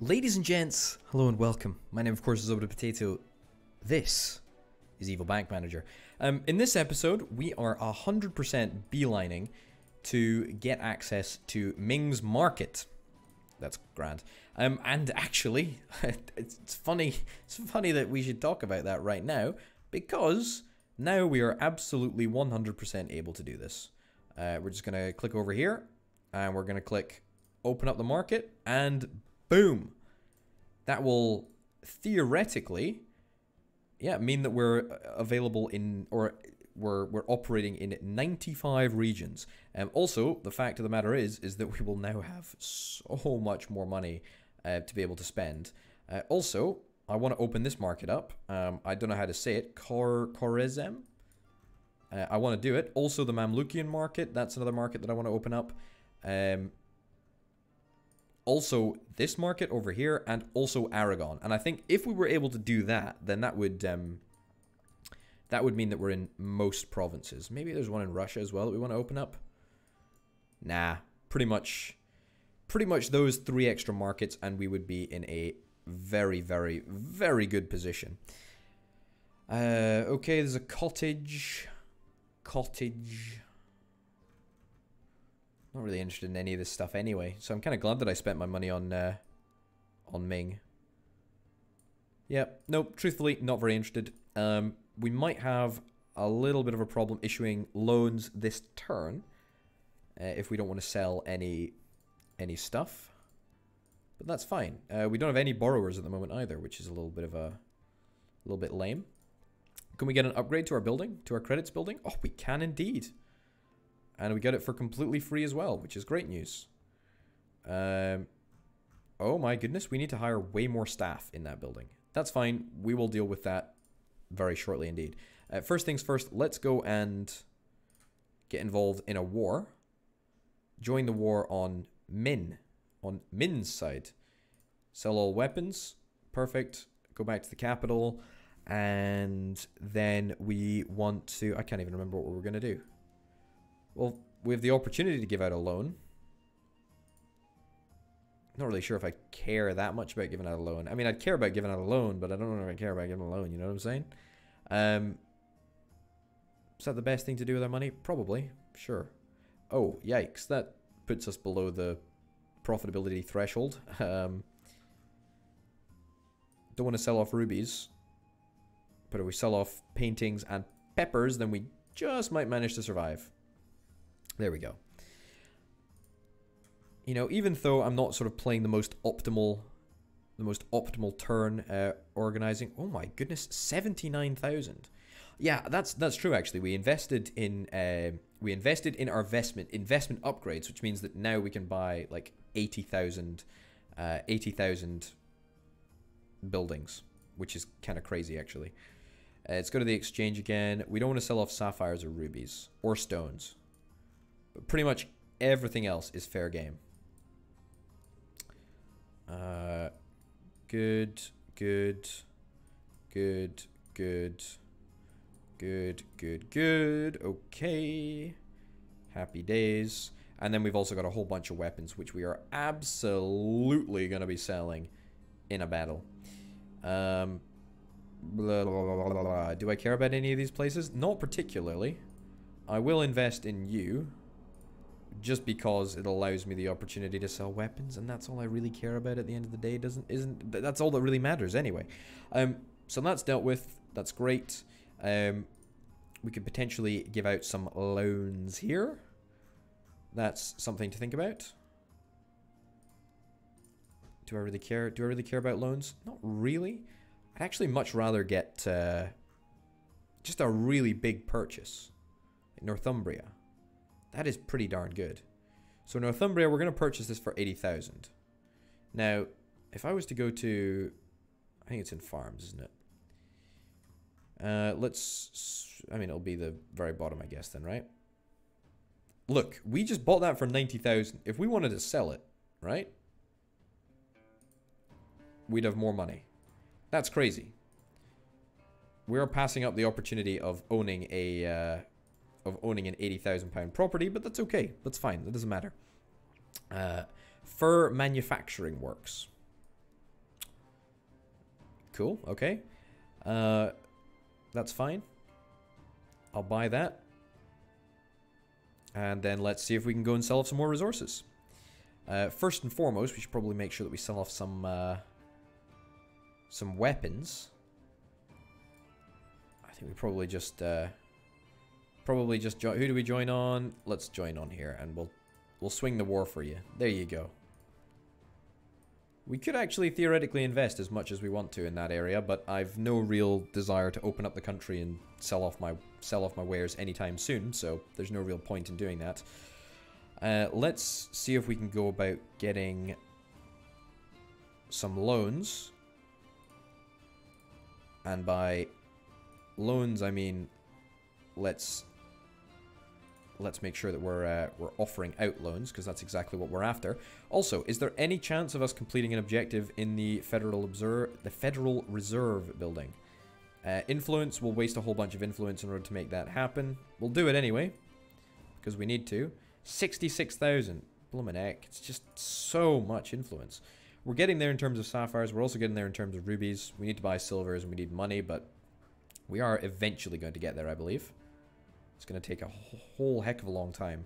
Ladies and gents, hello and welcome. My name, of course, is Orbital Potato. This is Evil Bank Manager. In this episode, we are 100% beelining to get access to Ming's market. That's grand. And actually, it's funny that we should talk about that right now, because now we are absolutely 100% able to do this. We're just going to click over here, and we're going to click open up the market, and boom. That will theoretically, mean that we're available in, or we're operating in 95 regions. Also, the fact of the matter is that we will now have so much more money to be able to spend. Also, I want to open this market up. I don't know how to say it. Khorezm. I want to do it. Also, the Mamlukian market. That's another market that I want to open up. Also, this market over here, and also Aragon. And I think if we were able to do that, then that would mean that we're in most provinces. Maybe there's one in Russia as well that we want to open up. Nah, pretty much those 3 extra markets, and we would be in a very, very, very good position. Okay, there's a cottage. Not really interested in any of this stuff anyway, so I'm kind of glad that I spent my money on Ming. Yep, nope, truthfully, not very interested. We might have a little bit of a problem issuing loans this turn, if we don't want to sell any stuff. But that's fine. We don't have any borrowers at the moment either, which is a little bit lame. Can we get an upgrade to our building, to our credits building? Oh, we can indeed. And we got it for completely free as well, which is great news. Oh my goodness, we need to hire way more staff in that building. That's fine. We will deal with that very shortly indeed. First things first, let's go and get involved in a war. Join the war on Min's side. Sell all weapons. Perfect. Go back to the capital. And then we want to... I can't even remember what we were going to do. Well, we have the opportunity to give out a loan. Not really sure if I care that much about giving out a loan. I mean, I'd care about giving out a loan, but I don't know if I care about giving a loan, you know what I'm saying? Is that the best thing to do with our money? Probably. Sure. Oh, yikes. That puts us below the profitability threshold. Don't want to sell off rubies. But if we sell off paintings and peppers, then we just might manage to survive. There we go. You know, even though I'm not sort of playing the most optimal turn organizing. Oh my goodness, 79,000. Yeah, that's true actually. We invested in our investment upgrades, which means that now we can buy like 80,000 buildings, which is kind of crazy actually. Let's go to the exchange again. We don't want to sell off sapphires or rubies or stones. But pretty much everything else is fair game. Good. Okay. Happy days. And then we've also got a whole bunch of weapons, which we are absolutely going to be selling in a battle. Blah, blah, blah, blah, blah. Do I care about any of these places? Not particularly. I will invest in you. Just because it allows me the opportunity to sell weapons, and that's all I really care about at the end of the day. That's all that really matters anyway. So that's dealt with. That's great. We could potentially give out some loans here. That's something to think about. Do I really care? Do I really care about loans? Not really. I'd actually much rather get just a really big purchase in Northumbria. That is pretty darn good. So Northumbria, we're going to purchase this for 80,000. Now, if I was to go to... I think it's in farms, isn't it? I mean, it'll be the very bottom, I guess, then, right? Look, we just bought that for 90,000. If we wanted to sell it, right? We'd have more money. That's crazy. We're passing up the opportunity of owning a... an 80,000 pound property, but that's okay. That's fine. That doesn't matter. Fur manufacturing works. cool. Okay. That's fine. I'll buy that. And then let's see if we can go and sell off some more resources. First and foremost, we should probably make sure that we sell off some weapons. I think we probably just join. Who do we join on? Let's join on here, and we'll swing the war for you. There you go. We could actually theoretically invest as much as we want to in that area, but I've no real desire to open up the country and sell off my wares anytime soon, so there's no real point in doing that. Let's see if we can go about getting some loans. And by loans, I mean let's make sure that we're offering out loans, because that's exactly what we're after. Also, is there any chance of us completing an objective in the Federal Reserve building? Influence, we'll waste a whole bunch of influence in order to make that happen. We'll do it anyway, because we need to. 66,000. Bloomin' heck. It's just so much influence. We're getting there in terms of sapphires. We're also getting there in terms of rubies. We need to buy silvers and we need money, but we are eventually going to get there, I believe. It's going to take a whole heck of a long time.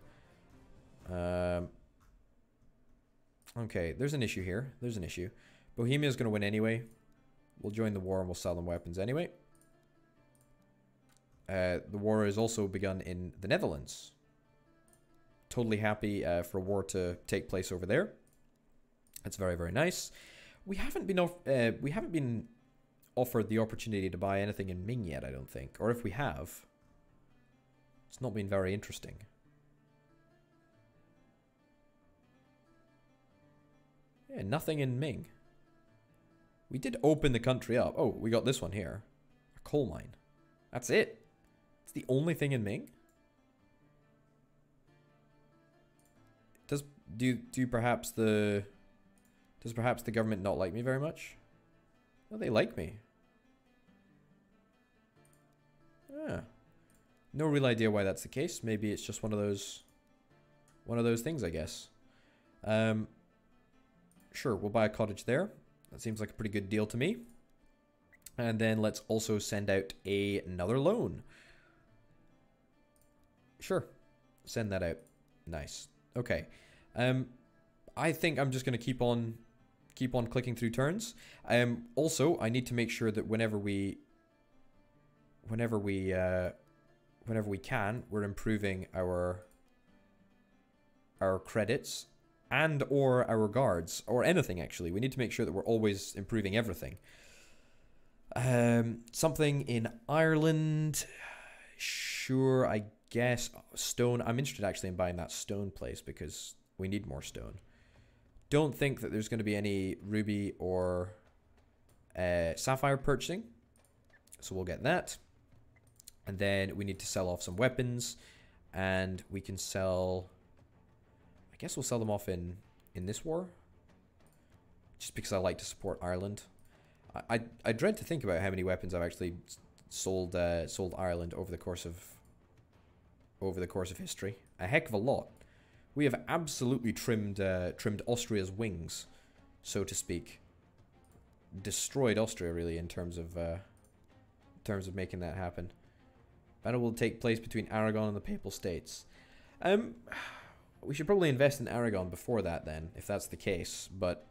Okay, there's an issue here. There's an issue. Bohemia's going to win anyway. We'll join the war and we'll sell them weapons anyway. The war has also begun in the Netherlands. Totally happy for a war to take place over there. That's very, very nice. We haven't been offered the opportunity to buy anything in Ming yet, I don't think. Or if we have, it's not been very interesting. Yeah, nothing in Ming. We did open the country up. Oh, we got this one here. A coal mine. That's it. It's the only thing in Ming. Does perhaps the government not like me very much? No, they like me. Yeah. No real idea why that's the case. Maybe it's just one of those things, I guess. Sure, we'll buy a cottage there. That seems like a pretty good deal to me. And then let's also send out another loan. Sure. Send that out. Nice. Okay. I think I'm just going to keep on clicking through turns. Also, I need to make sure that whenever we can, we're improving our credits and or our guards, or anything actually. We need to make sure that we're always improving everything. Something in Ireland. Sure, I guess. Stone. I'm interested actually in buying that stone place because we need more stone. Don't think that there's going to be any ruby or sapphire purchasing. So we'll get that. And then we need to sell off some weapons. And we can sell... I guess we'll sell them off in this war. Just because I like to support Ireland. I dread to think about how many weapons I've actually sold Ireland over the course of history. A heck of a lot. We have absolutely trimmed Austria's wings, so to speak. Destroyed Austria really in terms of making that happen. Battle will take place between Aragon and the Papal States. We should probably invest in Aragon before that then, if that's the case, but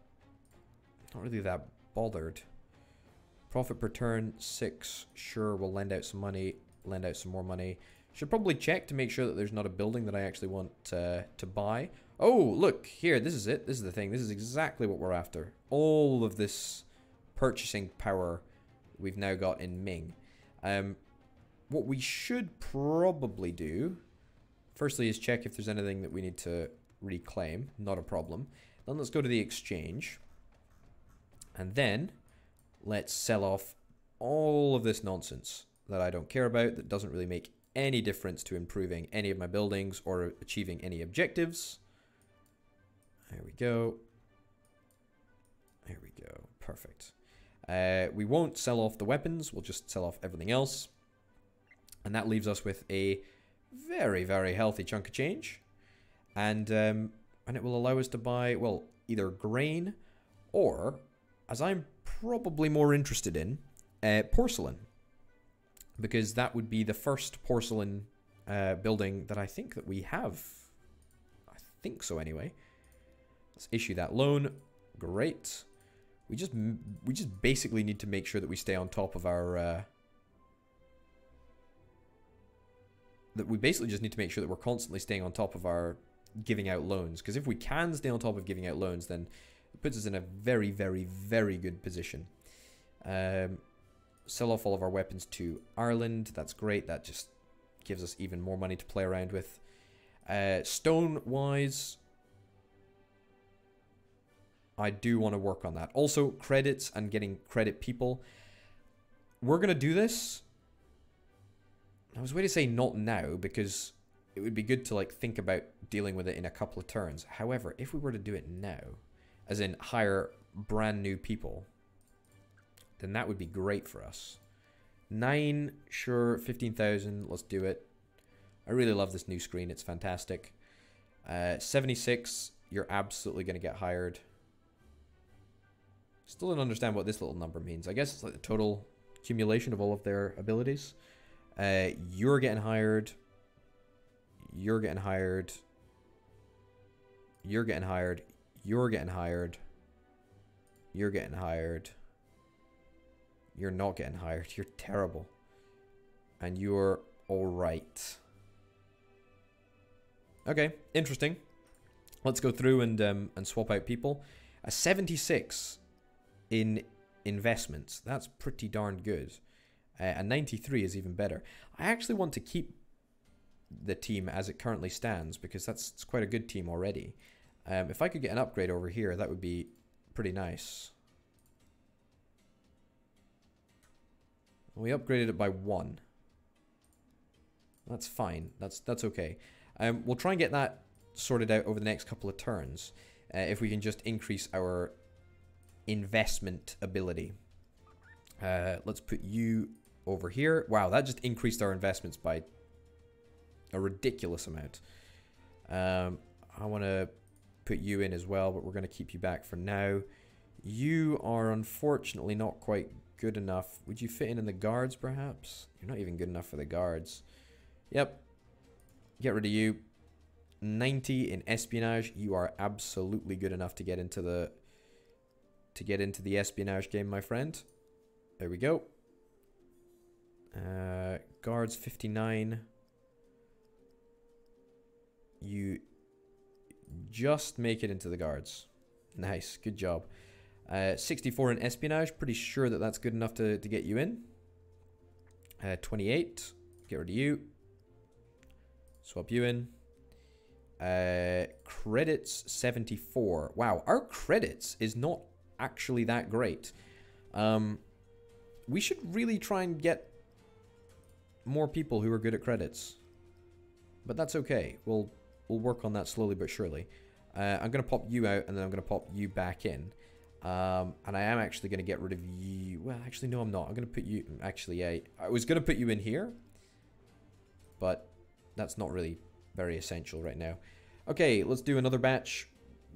not really that bothered. Profit per turn 6. Sure, we'll lend out some money, lend out some more money. Should probably check to make sure that there's not a building that I actually want to buy. Oh, look, here, this is it. This is the thing. This is exactly what we're after. All of this purchasing power we've now got in Ming. What we should probably do, firstly, is check if there's anything that we need to reclaim. Not a problem. Then let's go to the exchange. And then let's sell off all of this nonsense that I don't care about, that doesn't really make any difference to improving any of my buildings or achieving any objectives. There we go. There we go. Perfect. We won't sell off the weapons. We'll just sell off everything else. And that leaves us with a very, very healthy chunk of change. And it will allow us to buy, well, either grain or, as I'm probably more interested in porcelain. Because that would be the first porcelain building that I think that we have. I think so anyway. Let's issue that loan. Great. We just basically need to make sure that we stay on top of our... that we basically just need to make sure that we're constantly staying on top of our giving out loans. Because if we can stay on top of giving out loans, then it puts us in a very, very, very good position. Sell off all of our weapons to Ireland. That's great. That just gives us even more money to play around with. Stone-wise, I do want to work on that. Also, credits and getting credit people. We're going to do this. I was going to say not now, because it would be good to like think about dealing with it in a couple of turns. However, if we were to do it now, as in hire brand new people, then that would be great for us. 9, sure, 15,000, let's do it. I really love this new screen, it's fantastic. 76, you're absolutely going to get hired. Still don't understand what this little number means. I guess it's like the total accumulation of all of their abilities. You're getting hired. You're getting hired. You're getting hired. You're getting hired. You're getting hired. You're not getting hired. You're terrible. And you're alright. Okay, interesting. Let's go through and swap out people. A 76 in investments. That's pretty darn good. A 93 is even better. I actually want to keep the team as it currently stands because it's quite a good team already. If I could get an upgrade over here, that would be pretty nice. We upgraded it by 1. That's fine. That's okay. We'll try and get that sorted out over the next couple of turns. If we can just increase our investment ability. Let's put you over here. Wow, that just increased our investments by a ridiculous amount. I want to put you in as well, but we're going to keep you back for now. You are unfortunately not quite good enough. Would you fit in the guards, perhaps? You're not even good enough for the guards. Yep. Get rid of you. 90 in espionage. You are absolutely good enough to get into the espionage game, my friend. There we go. Guards 59. You just make it into the guards. Nice, good job. 64 in espionage. Pretty sure that that's good enough to get you in. 28. Get rid of you. Swap you in. Credits 74. Wow, our credits is not actually that great. We should really try and get more people who are good at credits. But that's okay. We'll work on that slowly but surely. I'm going to pop you out and then I'm going to pop you back in. And I am actually going to get rid of you. Well, actually, no, I'm not. I'm going to put you... Actually, yeah, I was going to put you in here. But that's not really very essential right now. Okay, let's do another batch.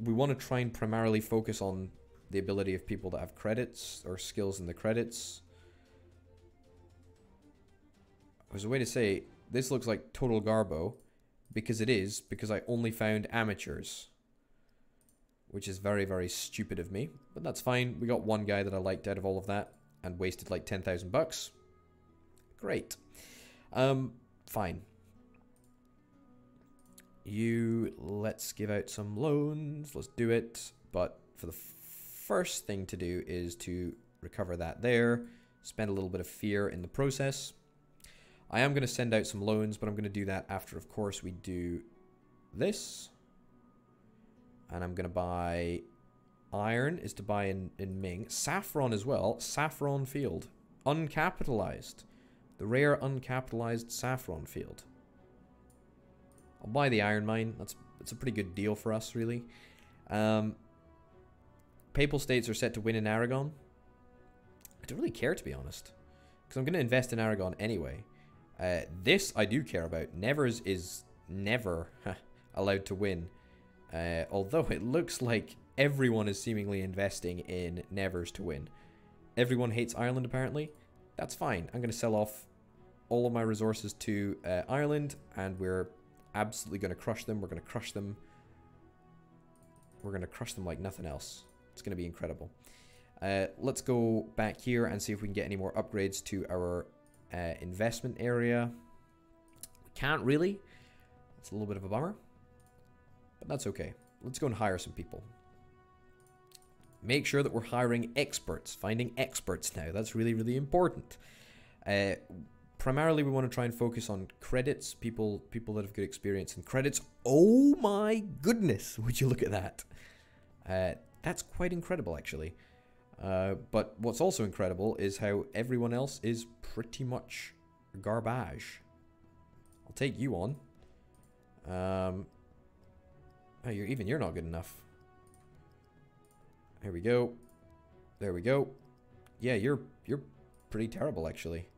We want to try and primarily focus on the ability of people that have credits or skills in the credits. I was a way to say, this looks like total garbo. Because it is, because I only found amateurs. Which is very, very stupid of me. But that's fine. We got one guy that I liked out of all of that. And wasted like 10,000 bucks. Great. Fine. Let's give out some loans. Let's do it. But for the first thing to do is to recover that there. Spend a little bit of fear in the process. I am going to send out some loans, but I'm going to do that after, of course, we do this. And I'm going to buy... Iron is to buy in Ming. Saffron as well. Saffron field. Uncapitalized. The rare uncapitalized saffron field. I'll buy the iron mine. That's a pretty good deal for us, really. Papal states are set to win in Aragon. I don't really care, to be honest. Because I'm going to invest in Aragon anyway. This I do care about. Nevers is never allowed to win. Although it looks like everyone is seemingly investing in Nevers to win. Everyone hates Ireland, apparently. That's fine. I'm going to sell off all of my resources to Ireland, and we're absolutely going to crush them. We're going to crush them. We're going to crush them like nothing else. It's going to be incredible. Let's go back here and see if we can get any more upgrades to our investment area. We can't really. It's a little bit of a bummer. But that's okay. Let's go and hire some people. Make sure that we're hiring experts. Finding experts now. That's really, really important. Primarily, we want to try and focus on credits. People that have good experience in credits. Oh my goodness. Would you look at that? That's quite incredible, actually. But what's also incredible is how everyone else is pretty much garbage. I'll take you on. Oh, you're not good enough. Here we go. There we go. Yeah, you're pretty terrible, actually.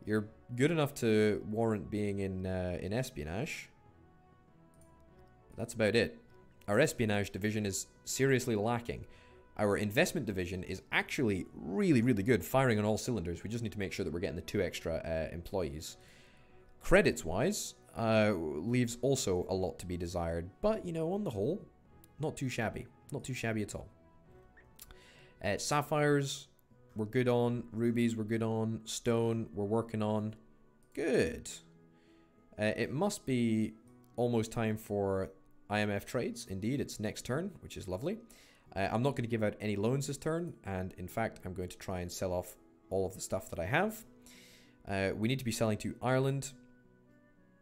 You're good enough to warrant being in espionage. That's about it. Our espionage division is seriously lacking. Our investment division is actually really, really good, firing on all cylinders. We just need to make sure that we're getting the 2 extra employees. Credits-wise, leaves also a lot to be desired. But, you know, on the whole, not too shabby. Not too shabby at all. Sapphires, we're good on. Rubies, we're good on. Stone, we're working on. Good. It must be almost time for IMF trades. Indeed, it's next turn, which is lovely. I'm not going to give out any loans this turn, and in fact, I'm going to try and sell off all of the stuff that I have. We need to be selling to Ireland.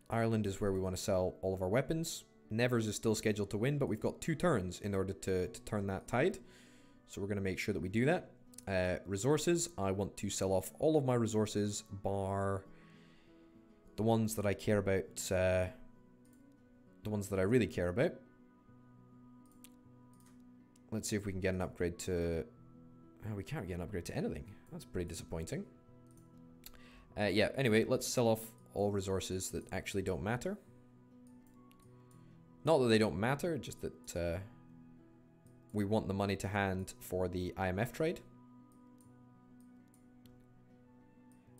Ireland is where we want to sell all of our weapons. Nevers is still scheduled to win, but we've got 2 turns in order to turn that tide. So we're going to make sure that we do that. Resources, I want to sell off all of my resources, bar the ones that I care about, the ones that I really care about. Let's see if we can get an upgrade to... Oh, we can't get an upgrade to anything. That's pretty disappointing. Yeah, anyway, let's sell off all resources that actually don't matter. Not that they don't matter, just that we want the money to hand for the IMF trade.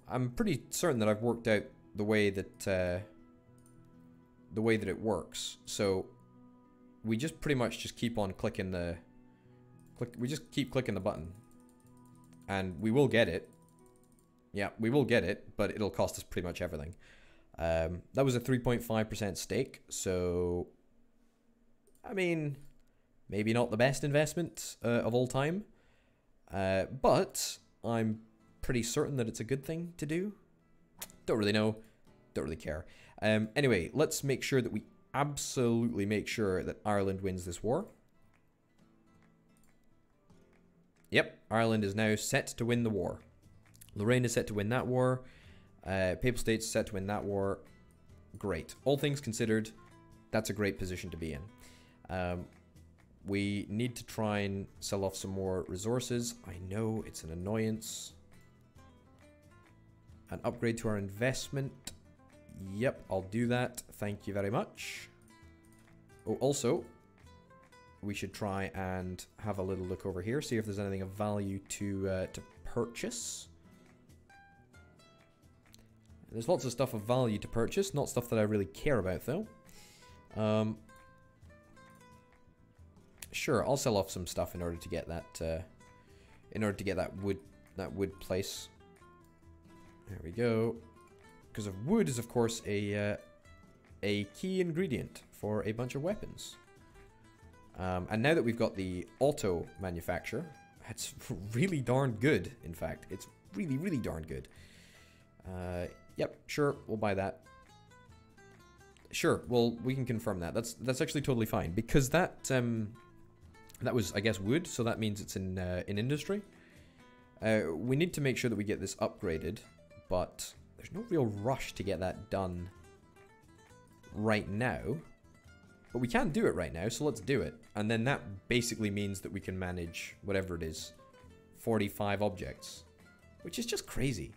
I'm pretty certain that I've worked out the way that it works. So we just pretty much just keep on clicking the... we just keep clicking the button. And we will get it. Yeah, we will get it, but it'll cost us pretty much everything. That was a 3.5% stake, so... I mean, maybe not the best investment of all time. But I'm pretty certain that it's a good thing to do. Don't really know. Don't really care. Anyway, let's make sure that we absolutely make sure that Ireland wins this war. Yep, Ireland is now set to win the war. Lorraine is set to win that war. Papal States is set to win that war. Great. All things considered, that's a great position to be in. We need to try and sell off some more resources. I know it's an annoyance. An upgrade to our investment. Yep, I'll do that. Thank you very much. Oh, also, we should try and have a little look over here, see if there's anything of value to purchase. There's lots of stuff of value to purchase, not stuff that I really care about though. Sure, I'll sell off some stuff in order to get that wood place. There we go. Because of wood is of course a key ingredient for a bunch of weapons. And now that we've got the auto manufacture, it's really darn good. In fact, it's really, really darn good. Yep, sure, we'll buy that. Sure, well, we can confirm that. That's actually totally fine because that was, I guess, wood, so that means it's in industry. We need to make sure that we get this upgraded, but there's no real rush to get that done right now. But we can do it right now, so let's do it. And then that basically means that we can manage whatever it is, 45 objects, which is just crazy.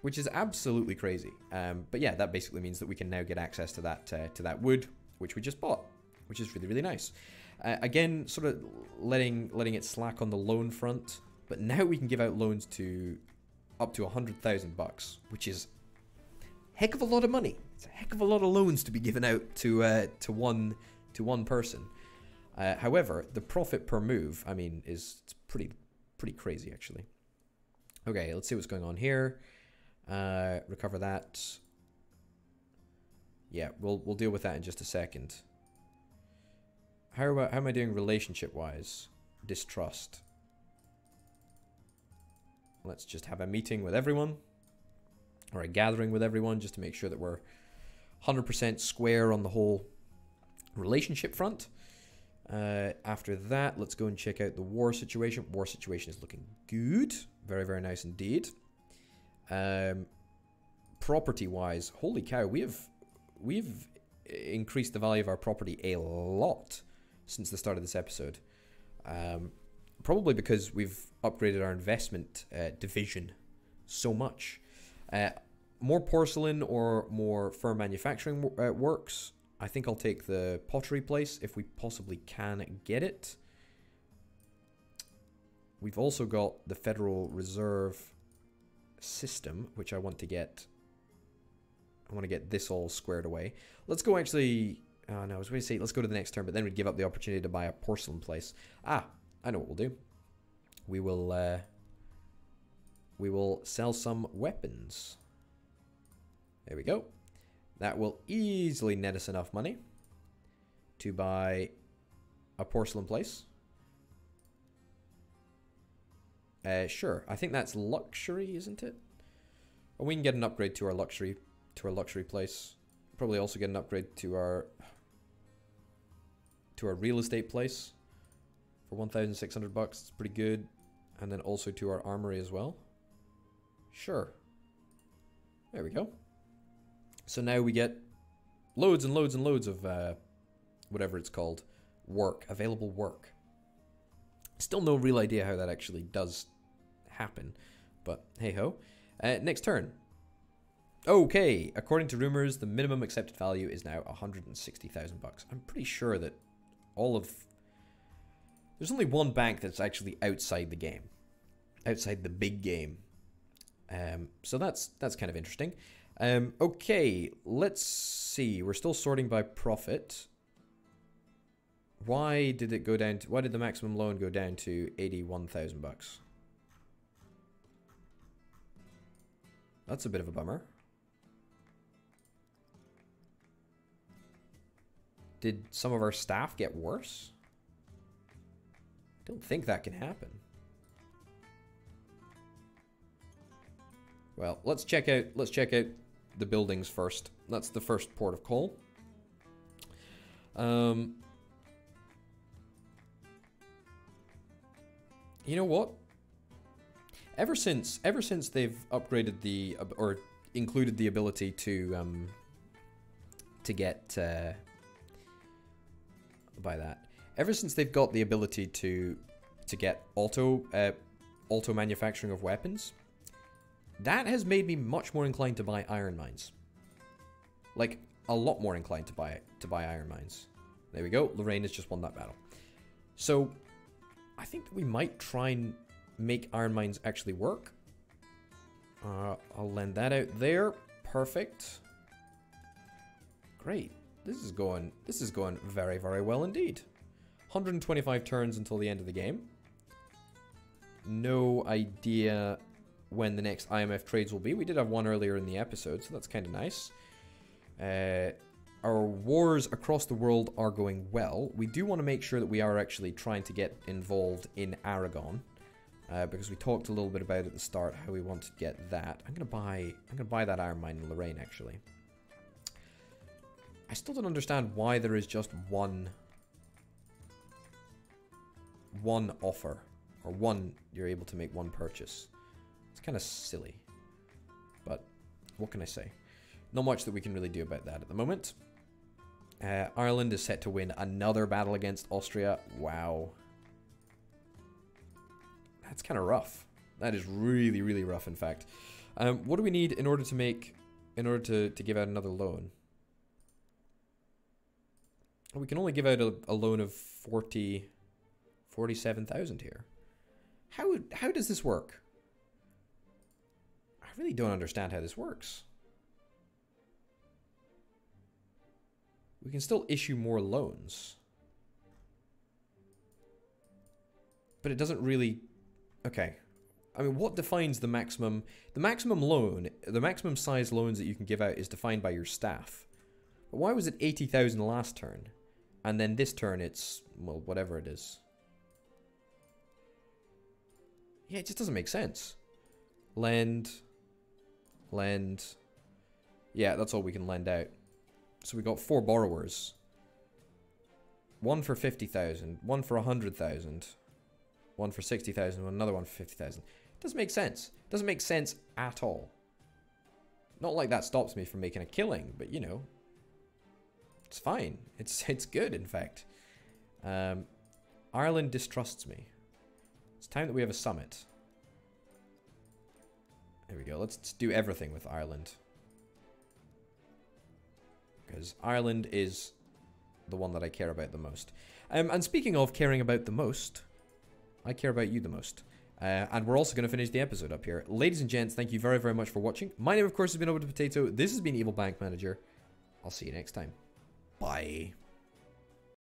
Which is absolutely crazy. But yeah, that basically means that we can now get access to that wood, which we just bought, which is really, really nice. Again, sort of letting it slack on the loan front. But now we can give out loans to up to 100,000 bucks, which is a heck of a lot of money. It's a heck of a lot of loans to be given out to one person. However, the profit per move, I mean, is pretty crazy actually. Okay, let's see what's going on here. Recover that. Yeah, we'll deal with that in just a second. How am I doing relationship wise? Distrust. Let's just have a meeting with everyone, or a gathering with everyone, just to make sure that we're 100% square on the whole relationship front. After that, let's go and check out the war situation. War situation is looking good. Very, very nice indeed. Property-wise, holy cow, we've increased the value of our property a lot since the start of this episode. Probably because we've upgraded our investment division so much. More porcelain or more fur manufacturing works. I think I'll take the pottery place if we possibly can get it. We've also got the Federal Reserve system, which I want to get. I want to get this all squared away. Let's go actually... Oh no, I was going to say let's go to the next turn, but then we'd give up the opportunity to buy a porcelain place. Ah, I know what we'll do. We will sell some weapons. There we go. That will easily net us enough money to buy a porcelain place. Sure. I think that's luxury, isn't it? Or we can get an upgrade to our luxury place. Probably also get an upgrade to our real estate place for 1,600 bucks. It's pretty good. And then also to our armory as well. Sure. There we go. So now we get loads and loads and loads of whatever it's called, work, available work. Still no real idea how that actually does happen, but hey ho. Next turn. Okay, according to rumors, the minimum accepted value is now 160,000 bucks. I'm pretty sure that there's only one bank that's actually outside the game, outside the big game. So that's kind of interesting. Okay, let's see. We're still sorting by profit. Why did it go down to, why did the maximum loan go down to 81,000 bucks? That's a bit of a bummer. Did some of our staff get worse? Don't think that can happen. Well, let's check out the buildings first. That's the first port of call. You know what? Ever since they've upgraded the or included the ability to get by that. Ever since they've got the ability to get auto manufacturing of weapons, that has made me much more inclined to buy iron mines. Like a lot more inclined to buy iron mines. There we go. Lorraine has just won that battle. So I think that we might try and make iron mines actually work. I'll lend that out there. Perfect. Great. This is going very, very well indeed. 125 turns until the end of the game. No idea when the next IMF trades will be. We did have one earlier in the episode, so that's kind of nice. Our wars across the world are going well. We do want to make sure that we are actually trying to get involved in Aragon, because we talked a little bit about at the start how we want to get that. I'm gonna buy that iron mine in Lorraine actually. I still don't understand why there is just one offer, or you're able to make one purchase. It's kind of silly, but what can I say? Not much that we can really do about that at the moment. Ireland is set to win another battle against Austria. Wow. That's kind of rough. That is really, really rough, in fact. What do we need in order to give out another loan? We can only give out a loan of 47,000 here. How does this work? I really don't understand how this works. We can still issue more loans. But it doesn't really... Okay. I mean, what defines the maximum... The maximum loan, the maximum size loans that you can give out is defined by your staff. But why was it 80,000 last turn? And then this turn it's, well, whatever it is. Yeah, it just doesn't make sense. Lend. Lend. Yeah, that's all we can lend out. So we got 4 borrowers. One for 50,000, one for 100,000, one for 60,000, another one for 50,000. Doesn't make sense. Doesn't make sense at all. Not like that stops me from making a killing, but you know, it's fine. It's good, in fact. Ireland distrusts me. It's time that we have a summit. There we go. Let's do everything with Ireland. Because Ireland is the one that I care about the most. And speaking of caring about the most, I care about you the most. And we're also going to finish the episode up here. Ladies and gents, thank you very, very much for watching. My name, of course, has been Orbital Potato. This has been Evil Bank Manager. I'll see you next time. Bye.